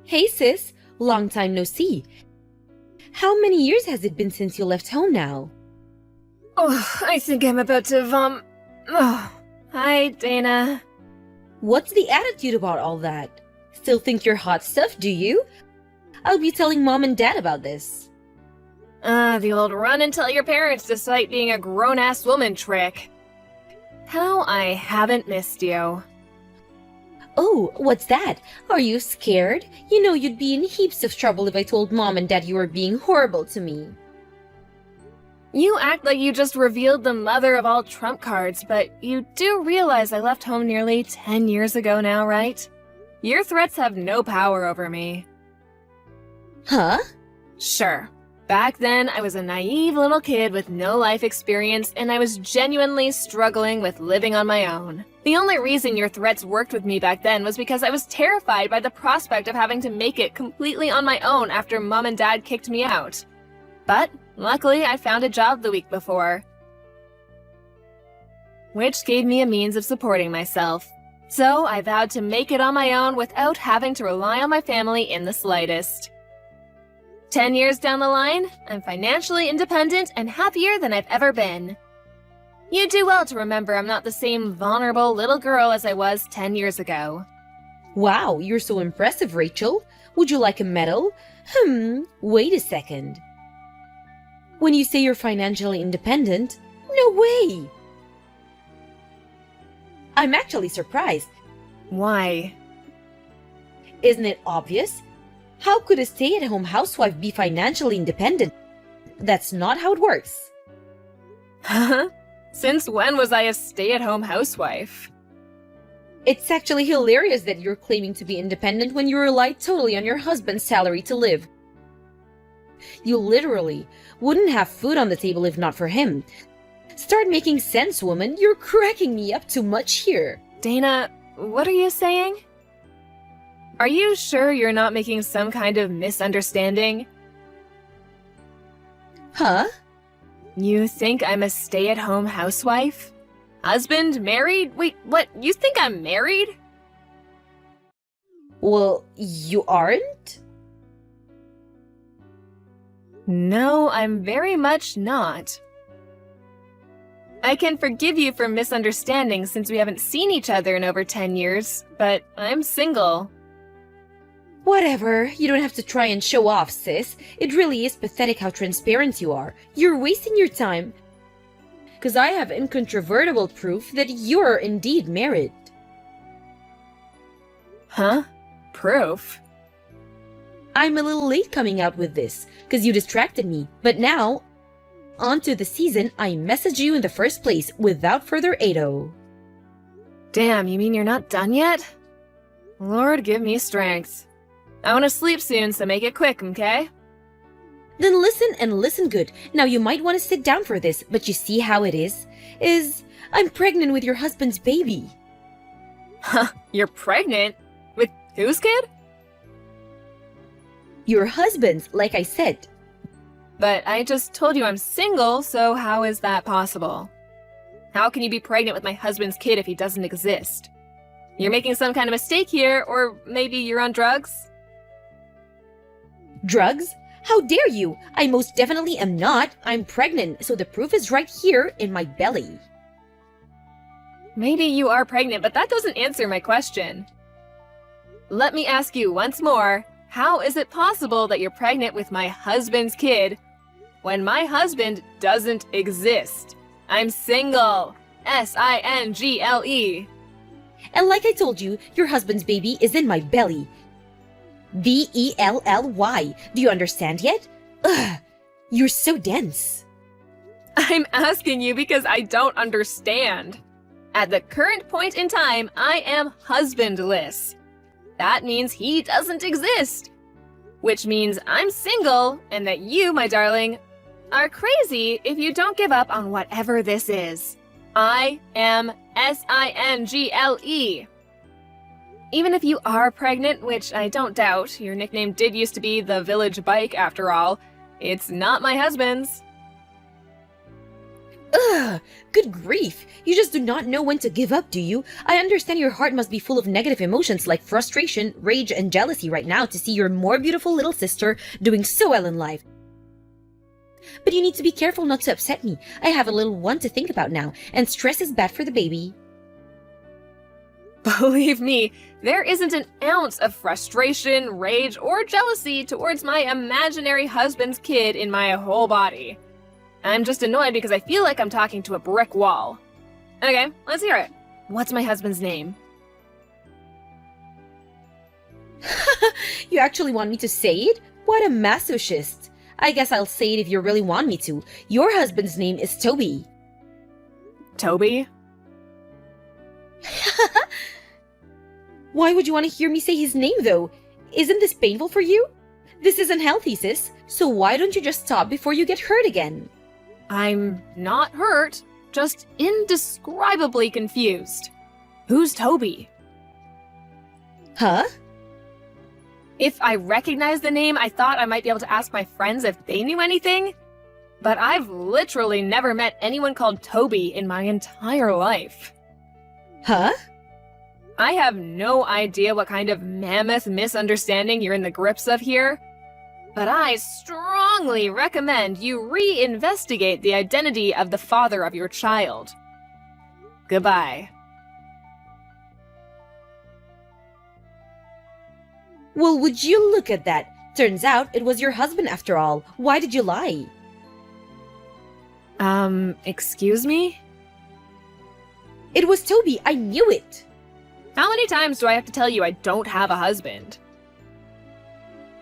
Hey sis, long time no see. How many years has it been since you left home now? Oh, I think I'm about to Oh, hi, Dana. What's the attitude about all that? Still think you're hot stuff, do you? I'll be telling mom and dad about this. The old run and tell your parents despite being a grown-ass woman trick. How I haven't missed you. Oh, what's that? Are you scared? You know you'd be in heaps of trouble if I told mom and dad you were being horrible to me. You act like you just revealed the mother of all trump cards, but you do realize I left home nearly 10 years ago now, right? Your threats have no power over me. Huh? Sure. Back then, I was a naive little kid with no life experience, and I was genuinely struggling with living on my own. The only reason your threats worked with me back then was because I was terrified by the prospect of having to make it completely on my own after mom and dad kicked me out. But, luckily, I found a job the week before, which gave me a means of supporting myself. So, I vowed to make it on my own without having to rely on my family in the slightest. 10 years down the line, I'm financially independent and happier than I've ever been. You do well to remember I'm not the same vulnerable little girl as I was 10 years ago. Wow, you're so impressive, Rachel. Would you like a medal? Wait a second. When you say you're financially independent, no way! I'm actually surprised. Why? Isn't it obvious? How could a stay-at-home housewife be financially independent? That's not how it works. Huh? Since when was I a stay-at-home housewife? It's actually hilarious that you're claiming to be independent when you rely totally on your husband's salary to live. You literally wouldn't have food on the table if not for him. Start making sense, woman. You're cracking me up too much here. Dana, what are you saying? Are you sure you're not making some kind of misunderstanding? Huh? You think I'm a stay-at-home housewife? Husband? Married? Wait, what? You think I'm married? Well, you aren't? No, I'm very much not. I can forgive you for misunderstanding since we haven't seen each other in over 10 years, but I'm single. Whatever, you don't have to try and show off, sis. It really is pathetic how transparent you are. You're wasting your time. Because I have incontrovertible proof that you're indeed married. Huh? Proof? I'm a little late coming out with this, because you distracted me. But now, on to the season I messaged you in the first place without further ado. Damn, you mean you're not done yet? Lord, give me strength. I want to sleep soon, so make it quick, okay? Then listen and listen good. Now you might want to sit down for this, but you see how it is? I'm pregnant with your husband's baby. Huh, you're pregnant? With whose kid? Your husband's, like I said. But I just told you I'm single, so how is that possible? How can you be pregnant with my husband's kid if he doesn't exist? You're making some kind of mistake here, or maybe you're on drugs? Drugs? How dare you? I most definitely am not. I'm pregnant, so the proof is right here in my belly. Maybe you are pregnant, but that doesn't answer my question. Let me ask you once more, how is it possible that you're pregnant with my husband's kid when my husband doesn't exist? I'm single. S-I-N-G-L-E. And like I told you, your husband's baby is in my belly. B-E-L-L-Y. Do you understand yet? Ugh, you're so dense. I'm asking you because I don't understand. At the current point in time, I am husbandless. That means he doesn't exist. Which means I'm single, and that you, my darling, are crazy if you don't give up on whatever this is. I am S-I-N-G-L-E. Even if you are pregnant, which I don't doubt, your nickname did used to be the Village Bike after all, it's not my husband's. Ugh! Good grief! You just do not know when to give up, do you? I understand your heart must be full of negative emotions like frustration, rage, and jealousy right now to see your more beautiful little sister doing so well in life. But you need to be careful not to upset me. I have a little one to think about now, and stress is bad for the baby. Believe me, there isn't an ounce of frustration, rage, or jealousy towards my imaginary husband's kid in my whole body. I'm just annoyed because I feel like I'm talking to a brick wall. Okay, let's hear it. What's my husband's name? You actually want me to say it? What a masochist. I guess I'll say it if you really want me to. Your husband's name is Toby. Toby? Why would you want to hear me say his name, though? Isn't this painful for you? This isn't healthy, sis. So why don't you just stop before you get hurt again? I'm not hurt, just indescribably confused. Who's Toby? Huh? If I recognized the name, I thought I might be able to ask my friends if they knew anything. But I've literally never met anyone called Toby in my entire life. Huh? I have no idea what kind of mammoth misunderstanding you're in the grips of here, but I strongly recommend you reinvestigate the identity of the father of your child. Goodbye. Well, would you look at that? Turns out it was your husband after all. Why did you lie? Excuse me? It was Toby. I knew it. How many times do I have to tell you I don't have a husband?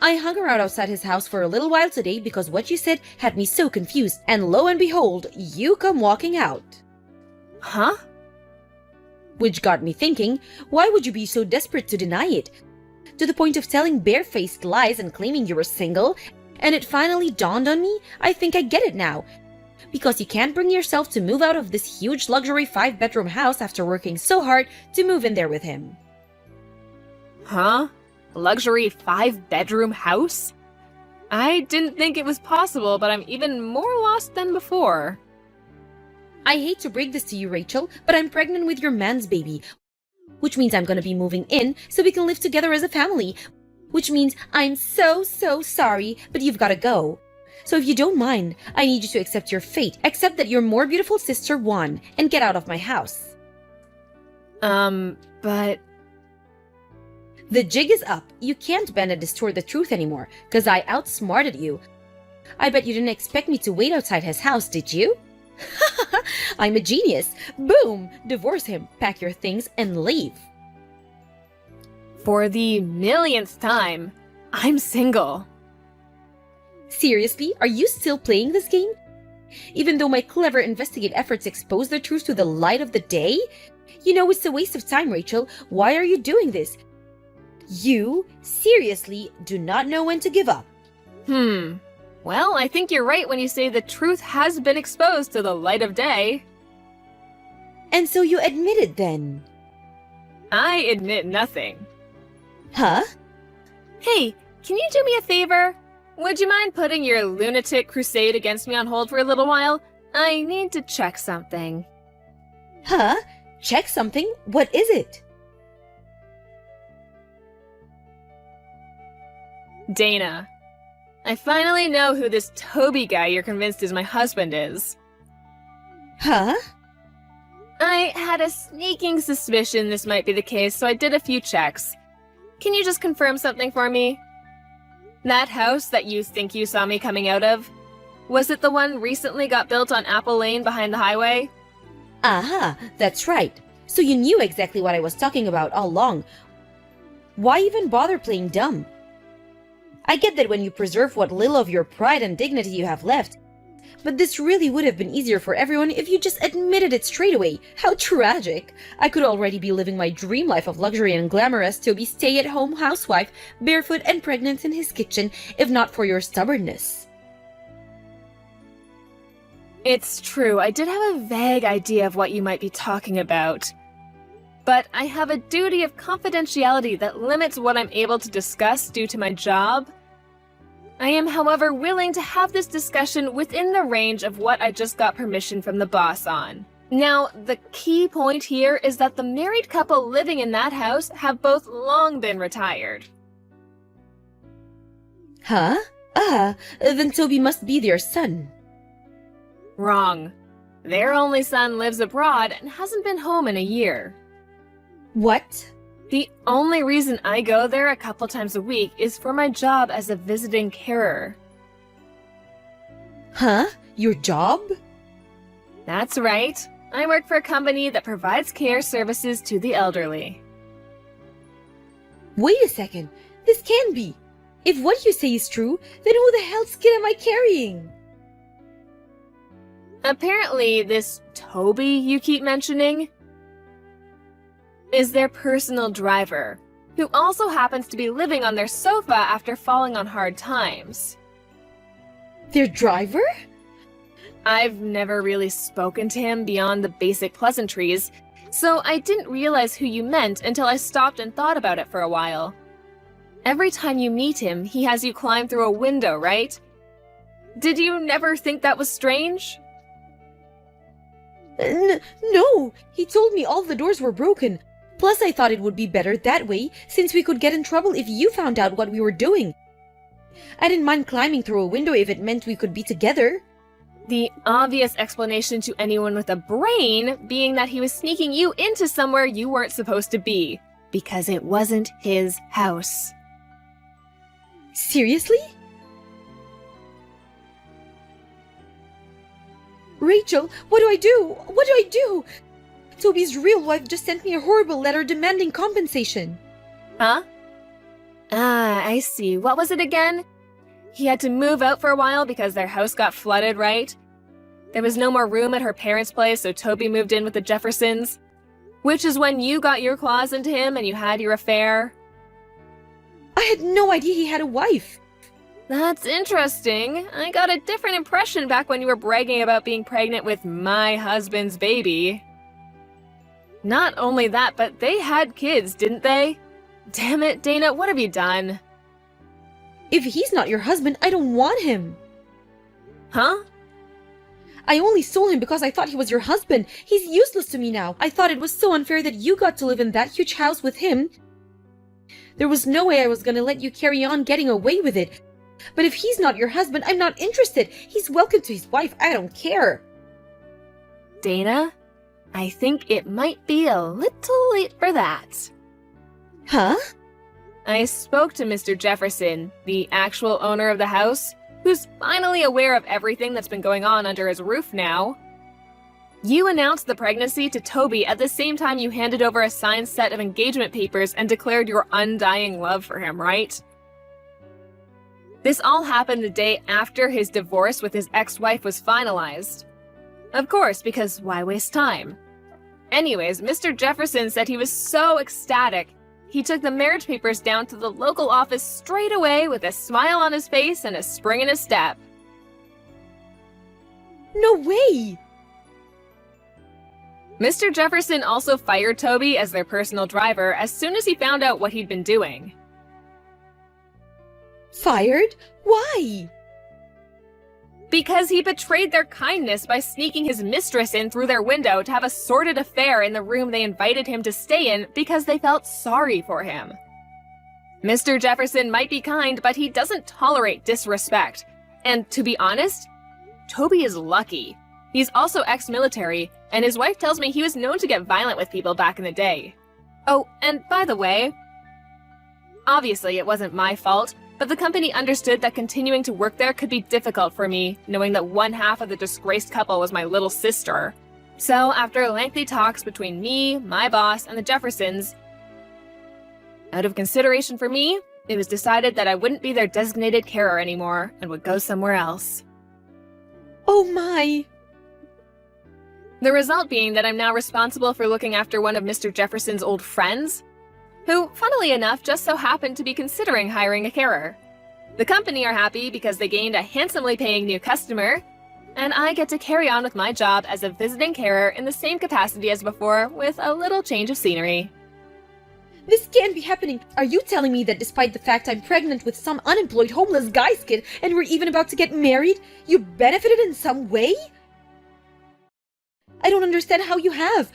I hung around outside his house for a little while today because what you said had me so confused, and lo and behold, you come walking out. Huh? Which got me thinking, why would you be so desperate to deny it? To the point of telling barefaced lies and claiming you were single, and it finally dawned on me, I think I get it now. Because you can't bring yourself to move out of this huge luxury 5-bedroom house after working so hard to move in there with him. Huh? Luxury 5-bedroom house? I didn't think it was possible, but I'm even more lost than before. I hate to break this to you, Rachel, but I'm pregnant with your man's baby, which means I'm gonna be moving in so we can live together as a family, which means I'm so sorry, but you've gotta go. So if you don't mind, I need you to accept your fate, accept that your more beautiful sister won, and get out of my house. But... The jig is up. You can't bend and distort the truth anymore, because I outsmarted you. I bet you didn't expect me to wait outside his house, did you? I'm a genius. Boom! Divorce him, pack your things, and leave. For the millionth time, I'm single. Seriously, are you still playing this game? Even though my clever investigate efforts expose the truth to the light of the day? You know it's a waste of time, Rachel. Why are you doing this? You, seriously, do not know when to give up. Well, I think you're right when you say the truth has been exposed to the light of day. And so you admit it then? I admit nothing. Huh? Hey, can you do me a favor? Would you mind putting your lunatic crusade against me on hold for a little while? I need to check something. Huh? Check something? What is it? Dana, I finally know who this Toby guy you're convinced is my husband is. Huh? I had a sneaking suspicion this might be the case, so I did a few checks. Can you just confirm something for me? That house that you think you saw me coming out of, was it the one recently got built on Apple Lane behind the highway? Aha, that's right. So you knew exactly what I was talking about all along. Why even bother playing dumb? I get that when you preserve what little of your pride and dignity you have left, but this really would have been easier for everyone if you just admitted it straight away. How tragic! I could already be living my dream life of luxury and glamour as Toby's stay-at-home housewife, barefoot and pregnant in his kitchen, if not for your stubbornness. It's true, I did have a vague idea of what you might be talking about. But I have a duty of confidentiality that limits what I'm able to discuss due to my job. I am, however, willing to have this discussion within the range of what I just got permission from the boss on. Now, the key point here is that the married couple living in that house have both long been retired. Huh? Then Toby must be their son. Wrong. Their only son lives abroad and hasn't been home in a year. What? The only reason I go there a couple times a week is for my job as a visiting carer. Huh? Your job? That's right. I work for a company that provides care services to the elderly. Wait a second. This can't be. If what you say is true, then who the hell's kid am I carrying? Apparently, this Toby you keep mentioning is their personal driver, who also happens to be living on their sofa after falling on hard times. Their driver? I've never really spoken to him beyond the basic pleasantries, so I didn't realize who you meant until I stopped and thought about it for a while. Every time you meet him, he has you climb through a window, right? Did you never think that was strange? No, he told me all the doors were broken. Plus, I thought it would be better that way, since we could get in trouble if you found out what we were doing. I didn't mind climbing through a window if it meant we could be together. The obvious explanation to anyone with a brain being that he was sneaking you into somewhere you weren't supposed to be, because it wasn't his house. Seriously? Rachel, what do I do? What do I do? Toby's real wife just sent me a horrible letter demanding compensation. Huh? I see. What was it again? He had to move out for a while because their house got flooded, right? There was no more room at her parents' place, so Toby moved in with the Jeffersons. Which is when you got your claws into him and you had your affair. I had no idea he had a wife. That's interesting. I got a different impression back when you were bragging about being pregnant with my husband's baby. Not only that, but they had kids, didn't they? Damn it, Dana, what have you done? If he's not your husband, I don't want him. Huh? I only sold him because I thought he was your husband. He's useless to me now. I thought it was so unfair that you got to live in that huge house with him. There was no way I was gonna let you carry on getting away with it. But if he's not your husband, I'm not interested. He's welcome to his wife. I don't care. Dana, I think it might be a little late for that. Huh? I spoke to Mr. Jefferson, the actual owner of the house, who's finally aware of everything that's been going on under his roof now. You announced the pregnancy to Toby at the same time you handed over a signed set of engagement papers and declared your undying love for him, right? This all happened the day after his divorce with his ex-wife was finalized. Of course, because why waste time? Anyways, Mr. Jefferson said he was so ecstatic, he took the marriage papers down to the local office straight away with a smile on his face and a spring in his step. No way! Mr. Jefferson also fired Toby as their personal driver as soon as he found out what he'd been doing. Fired? Why? Because he betrayed their kindness by sneaking his mistress in through their window to have a sordid affair in the room they invited him to stay in because they felt sorry for him. Mr. Jefferson might be kind, but he doesn't tolerate disrespect. And to be honest, Toby is lucky. He's also ex-military, and his wife tells me he was known to get violent with people back in the day. Oh, and by the way, obviously it wasn't my fault, but the company understood that continuing to work there could be difficult for me, knowing that one half of the disgraced couple was my little sister. So, after lengthy talks between me, my boss, and the Jeffersons, out of consideration for me, it was decided that I wouldn't be their designated carer anymore and would go somewhere else. Oh my! The result being that I'm now responsible for looking after one of Mr. Jefferson's old friends, who, funnily enough, just so happened to be considering hiring a carer. The company are happy because they gained a handsomely paying new customer, and I get to carry on with my job as a visiting carer in the same capacity as before with a little change of scenery. This can't be happening. Are you telling me that despite the fact I'm pregnant with some unemployed homeless guy's kid and we're even about to get married, you benefited in some way? I don't understand how you have.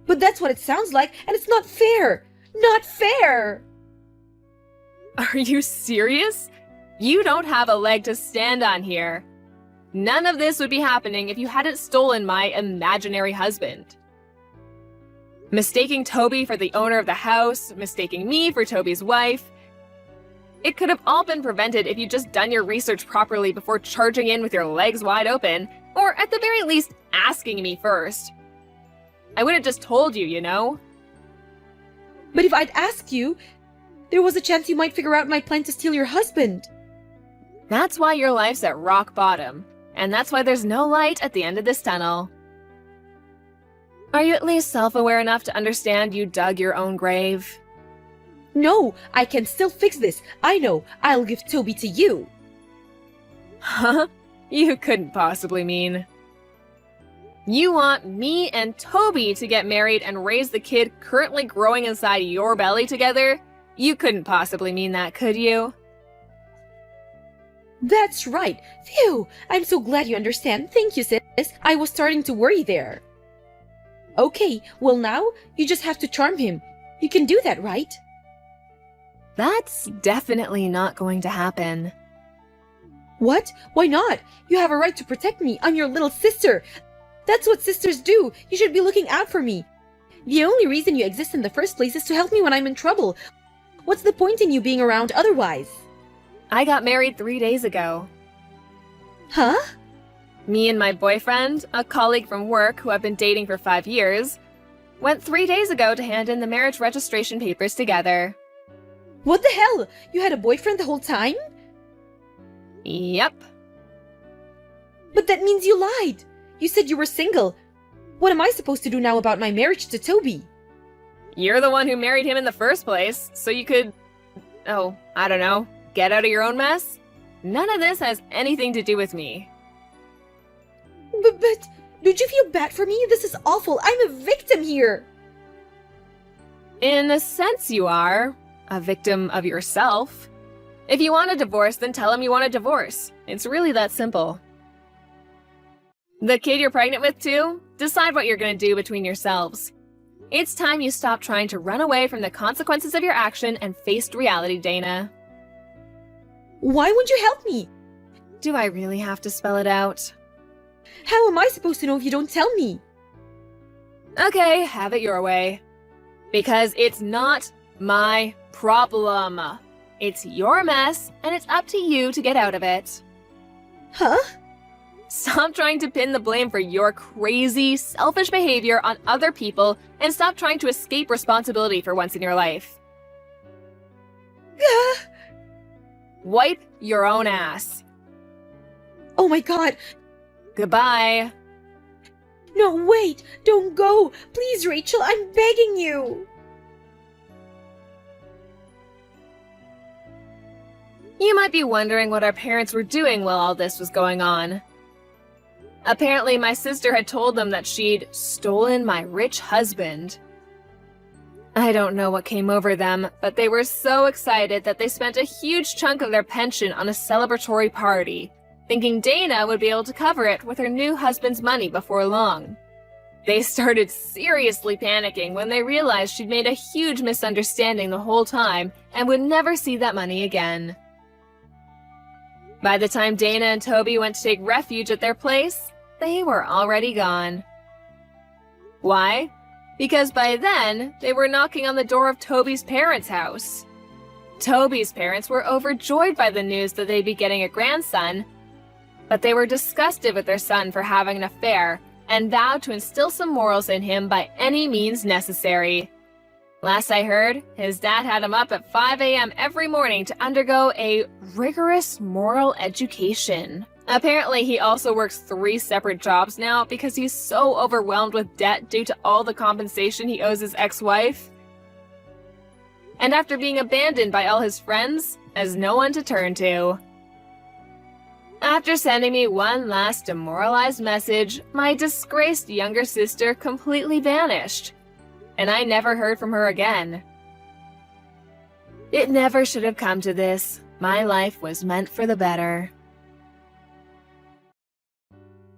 But that's what it sounds like, and it's not fair. Not fair! Are you serious? You don't have a leg to stand on here. None of this would be happening if you hadn't stolen my imaginary husband. Mistaking Toby for the owner of the house, mistaking me for Toby's wife. It could have all been prevented if you'd just done your research properly before charging in with your legs wide open, or at the very least, asking me first. I would have just told you, you know? But if I'd asked you, there was a chance you might figure out my plan to steal your husband. That's why your life's at rock bottom, and that's why there's no light at the end of this tunnel. Are you at least self-aware enough to understand you dug your own grave? No, I can still fix this. I know. I'll give Toby to you. Huh? You couldn't possibly mean. You want me and Toby to get married and raise the kid currently growing inside your belly together? You couldn't possibly mean that, could you? That's right. Phew! I'm so glad you understand. Thank you, sis. I was starting to worry there. Okay, well now, you just have to charm him. You can do that, right? That's definitely not going to happen. What? Why not? You have a right to protect me. I'm your little sister. That's what sisters do. You should be looking out for me. The only reason you exist in the first place is to help me when I'm in trouble. What's the point in you being around otherwise? I got married 3 days ago. Huh? Me and my boyfriend, a colleague from work who I've been dating for 5 years, went 3 days ago to hand in the marriage registration papers together. What the hell? You had a boyfriend the whole time? Yep. But that means you lied. You said you were single. What am I supposed to do now about my marriage to Toby? You're the one who married him in the first place, so you could... oh, I don't know, get out of your own mess? None of this has anything to do with me. But don't you feel bad for me? This is awful. I'm a victim here. In a sense you are. A victim of yourself. If you want a divorce, then tell him you want a divorce. It's really that simple. The kid you're pregnant with, too? Decide what you're gonna do between yourselves. It's time you stop trying to run away from the consequences of your action and faced reality, Dana. Why won't you help me? Do I really have to spell it out? How am I supposed to know if you don't tell me? Okay, have it your way. Because it's not my problem. It's your mess, and it's up to you to get out of it. Huh? Stop trying to pin the blame for your crazy, selfish behavior on other people, and stop trying to escape responsibility for once in your life. Wipe your own ass. Oh my god. Goodbye. No, wait. Don't go. Please, Rachel, I'm begging you. You might be wondering what our parents were doing while all this was going on. Apparently, my sister had told them that she'd stolen my rich husband. I don't know what came over them, but they were so excited that they spent a huge chunk of their pension on a celebratory party, thinking Dana would be able to cover it with her new husband's money before long. They started seriously panicking when they realized she'd made a huge misunderstanding the whole time and would never see that money again. By the time Dana and Toby went to take refuge at their place, they were already gone. Why? Because by then, they were knocking on the door of Toby's parents' house. Toby's parents were overjoyed by the news that they'd be getting a grandson, but they were disgusted with their son for having an affair and vowed to instill some morals in him by any means necessary. Last I heard, his dad had him up at 5 a.m. every morning to undergo a rigorous moral education. Apparently, he also works 3 separate jobs now because he's so overwhelmed with debt due to all the compensation he owes his ex-wife. And after being abandoned by all his friends, has no one to turn to. After sending me one last demoralized message, my disgraced younger sister completely vanished, and I never heard from her again. It never should have come to this. My life was meant for the better.